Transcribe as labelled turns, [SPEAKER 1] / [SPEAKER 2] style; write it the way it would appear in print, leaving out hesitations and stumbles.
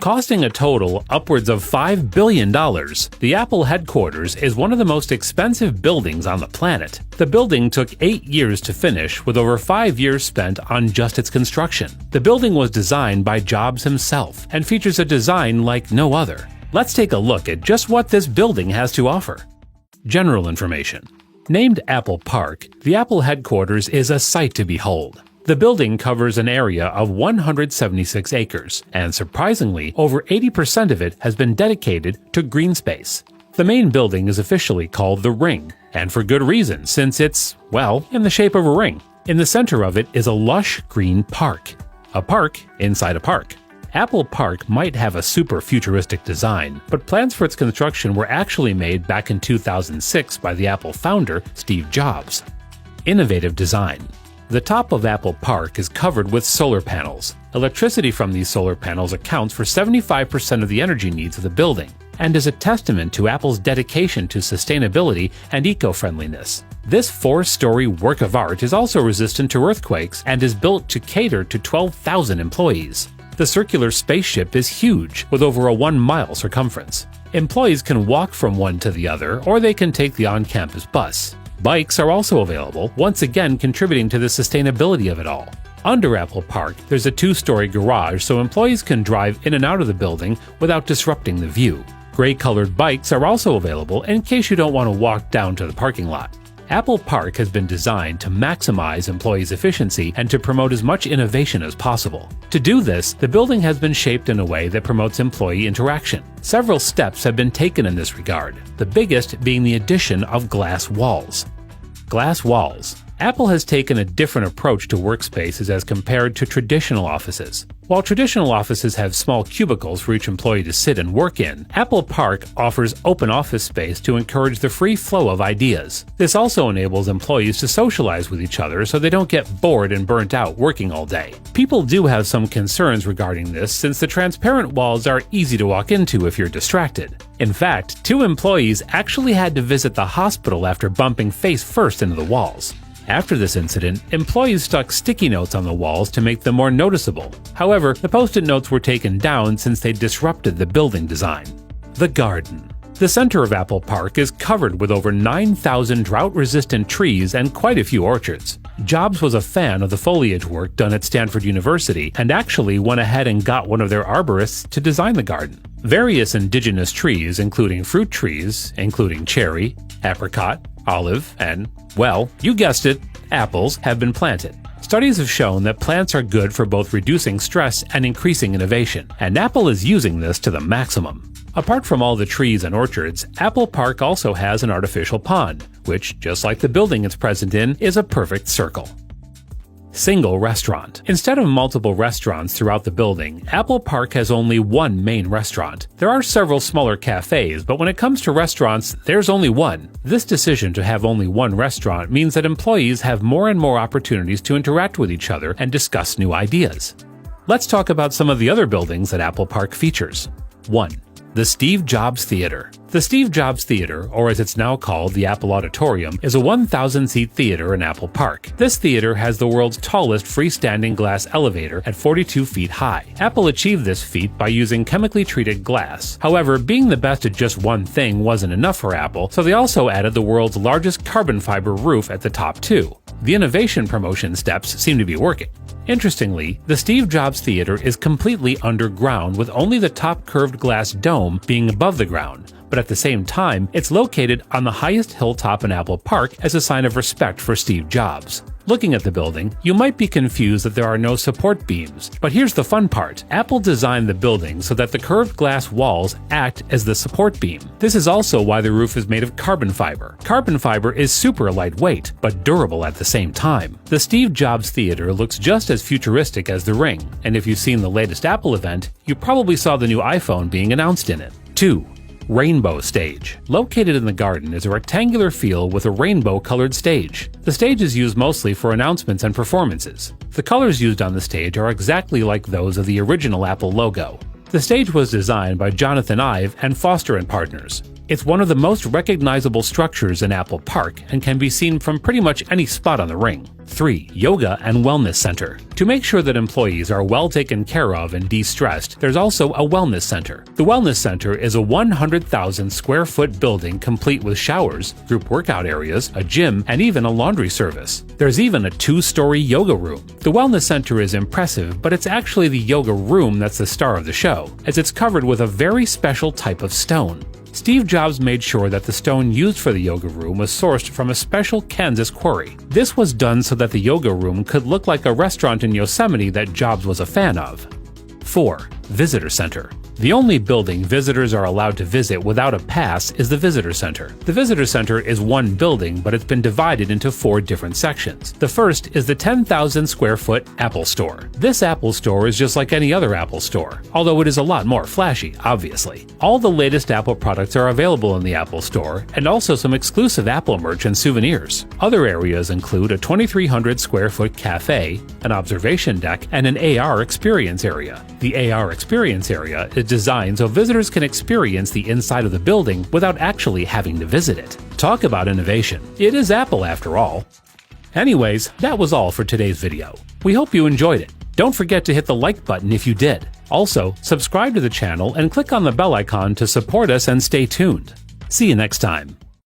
[SPEAKER 1] Costing a total upwards of $5 billion, the Apple headquarters is one of the most expensive buildings on the planet. The building took 8 years to finish, with over 5 years spent on just its construction. The building was designed by Jobs himself and features a design like no other. Let's take a look at just what this building has to offer. General information. Named Apple Park, the Apple headquarters is a sight to behold. The building covers an area of 176 acres, and surprisingly, over 80% of it has been dedicated to green space. The main building is officially called the Ring, and for good reason, since it's, well, in the shape of a ring. In the center of it is a lush green park. A park inside a park. Apple Park might have a super futuristic design, but plans for its construction were actually made back in 2006 by the Apple founder, Steve Jobs. Innovative design. The top of Apple Park is covered with solar panels. Electricity from these solar panels accounts for 75% of the energy needs of the building, and is a testament to Apple's dedication to sustainability and eco-friendliness. This 4-story work of art is also resistant to earthquakes and is built to cater to 12,000 employees. The circular spaceship is huge, with over a 1-mile circumference. Employees can walk from one to the other, or they can take the on-campus bus. Bikes are also available, once again contributing to the sustainability of it all. Under Apple Park, there's a 2-story garage so employees can drive in and out of the building without disrupting the view. Gray-colored bikes are also available in case you don't want to walk down to the parking lot. Apple Park has been designed to maximize employees' efficiency and to promote as much innovation as possible. To do this, the building has been shaped in a way that promotes employee interaction. Several steps have been taken in this regard, the biggest being the addition of glass walls. Glass walls. Apple has taken a different approach to workspaces as compared to traditional offices. While traditional offices have small cubicles for each employee to sit and work in, Apple Park offers open office space to encourage the free flow of ideas. This also enables employees to socialize with each other so they don't get bored and burnt out working all day. People do have some concerns regarding this since the transparent walls are easy to walk into if you're distracted. In fact, 2 employees actually had to visit the hospital after bumping face first into the walls. After this incident, employees stuck sticky notes on the walls to make them more noticeable. However, the post-it notes were taken down since they disrupted the building design. The garden. The center of Apple Park is covered with over 9,000 drought-resistant trees and quite a few orchards. Jobs was a fan of the foliage work done at Stanford University and actually went ahead and got one of their arborists to design the garden. Various indigenous trees, including fruit trees, including cherry, apricot, olive, and, well, you guessed it, apples, have been planted. Studies have shown that plants are good for both reducing stress and increasing innovation, and Apple is using this to the maximum. Apart from all the trees and orchards, Apple Park also has an artificial pond, which, just like the building it's present in, is a perfect circle. Single restaurant. Instead of multiple restaurants throughout the building, Apple Park has only one main restaurant. There are several smaller cafes, but when it comes to restaurants, there's only one. This decision to have only one restaurant means that employees have more and more opportunities to interact with each other and discuss new ideas. Let's talk about some of the other buildings that Apple Park features. 1. The Steve Jobs Theater. The Steve Jobs Theater, or as it's now called, the Apple Auditorium, is a 1,000-seat theater in Apple Park. This theater has the world's tallest freestanding glass elevator at 42 feet high. Apple achieved this feat by using chemically treated glass. However, being the best at just one thing wasn't enough for Apple, so they also added the world's largest carbon fiber roof at the top too. The innovation promotion steps seem to be working. Interestingly, the Steve Jobs Theater is completely underground with only the top curved glass dome being above the ground, but at the same time, it's located on the highest hilltop in Apple Park as a sign of respect for Steve Jobs. Looking at the building, you might be confused that there are no support beams, but here's the fun part. Apple designed the building so that the curved glass walls act as the support beam. This is also why the roof is made of carbon fiber. Carbon fiber is super lightweight, but durable at the same time. The Steve Jobs Theater looks just as futuristic as the Ring, and if you've seen the latest Apple event, you probably saw the new iPhone being announced in it. 2. Rainbow Stage. Located in the garden is a rectangular field with a rainbow-colored stage. The stage is used mostly for announcements and performances. The colors used on the stage are exactly like those of the original Apple logo. The stage was designed by Jonathan Ive and Foster & Partners. It's one of the most recognizable structures in Apple Park and can be seen from pretty much any spot on the ring. 3. Yoga and Wellness Center. To make sure that employees are well taken care of and de-stressed, there's also a wellness center. The Wellness Center is a 100,000 square foot building complete with showers, group workout areas, a gym, and even a laundry service. There's even a 2-story yoga room. The Wellness Center is impressive, but it's actually the yoga room that's the star of the show, as it's covered with a very special type of stone. Steve Jobs made sure that the stone used for the yoga room was sourced from a special Kansas quarry. This was done so that the yoga room could look like a restaurant in Yosemite that Jobs was a fan of. 4. Visitor Center. The only building visitors are allowed to visit without a pass is the Visitor Center. The Visitor Center is one building, but it's been divided into 4 different sections. The first is the 10,000 square foot Apple Store. This Apple Store is just like any other Apple Store, although it is a lot more flashy, obviously. All the latest Apple products are available in the Apple Store, and also some exclusive Apple merch and souvenirs. Other areas include a 2,300 square foot cafe, an observation deck, and an AR experience area. The AR experience area is designed so visitors can experience the inside of the building without actually having to visit it. Talk about innovation. It is Apple after all. Anyways, that was all for today's video. We hope you enjoyed it. Don't forget to hit the like button if you did. Also, subscribe to the channel and click on the bell icon to support us and stay tuned. See you next time.